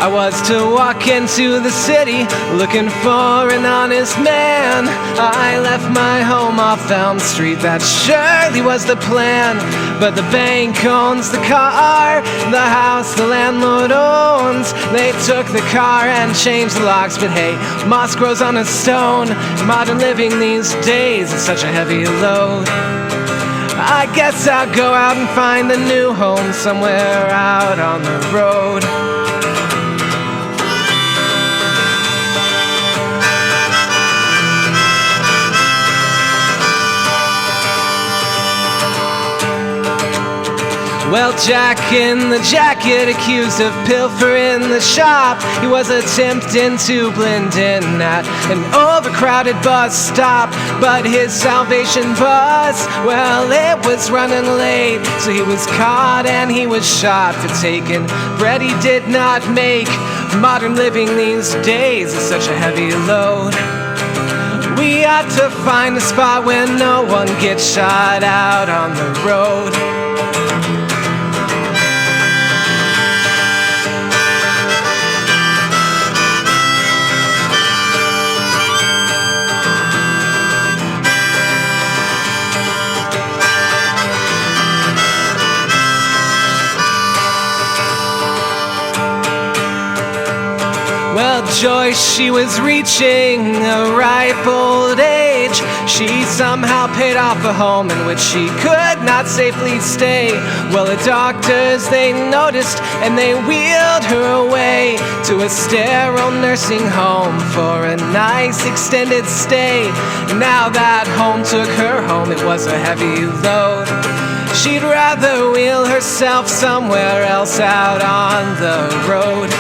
I was to walk into the city looking for an honest man. I left my home off Elm Street, that surely was the plan. But the bank owns the car, the house the landlord owns. They took the car and changed the locks, but hey, moss grows on a stone. Modern living these days is such a heavy load. I guess I'll go out and find a new home somewhere out on the road. Well, Jack in the Jacket, accused of pilfering the shop. He was attempting to blend in at an overcrowded bus stop. But his salvation bus, well, it was running late. So he was caught and he was shot for taking bread he did not make. Modern living these days is such a heavy load. We ought to find a spot where no one gets shot out on the road. Well, Joyce, she was reaching a ripe old age. She somehow paid off a home in which she could not safely stay. Well, the doctors, they noticed and they wheeled her away to a sterile nursing home for a nice extended stay. Now that home took her home, it was a heavy load. She'd rather wheel herself somewhere else out on the road.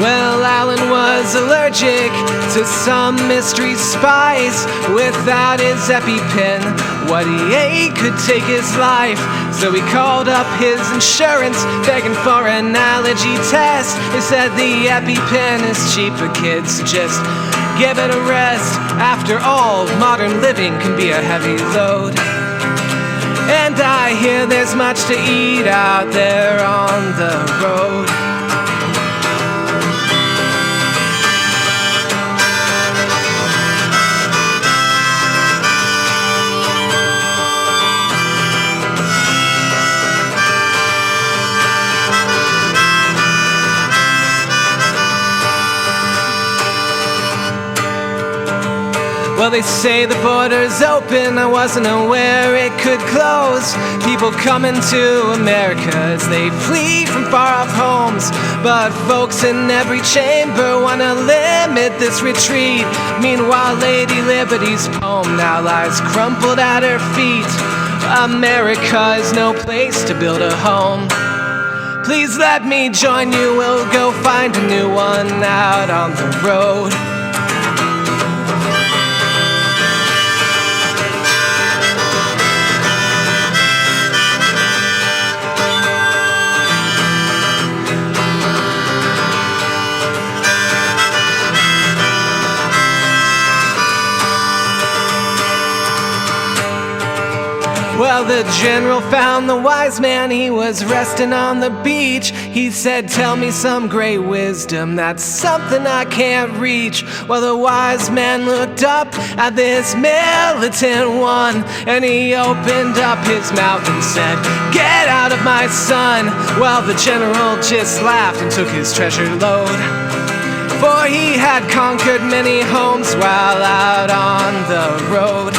Well, Alan was allergic to some mystery spice. Without his EpiPen, what he ate could take his life. So he called up his insurance, begging for an allergy test. They said the EpiPen is cheap for kids, so just give it a rest. After all, modern living can be a heavy load. And I hear there's much to eat out there on the road. Well, they say the border's open, I wasn't aware it could close. People coming to America as they flee from far-off homes. But folks in every chamber wanna limit this retreat. Meanwhile, Lady Liberty's poem now lies crumpled at her feet. America is no place to build a home. Please let me join you, we'll go find a new one out on the road. Well, the general found the wise man, he was resting on the beach. He said, tell me some great wisdom, that's something I can't reach. Well, the wise man looked up at this militant one, and he opened up his mouth and said, get out of my son. Well, the general just laughed and took his treasure load, for he had conquered many homes while out on the road.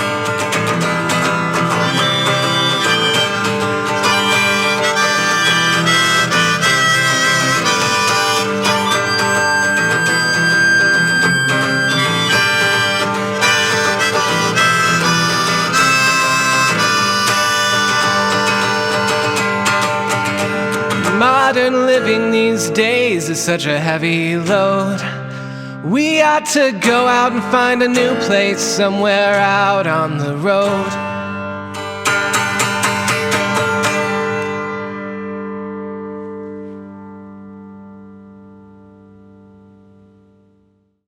Modern living these days is such a heavy load. We ought to go out and find a new place somewhere out on the road.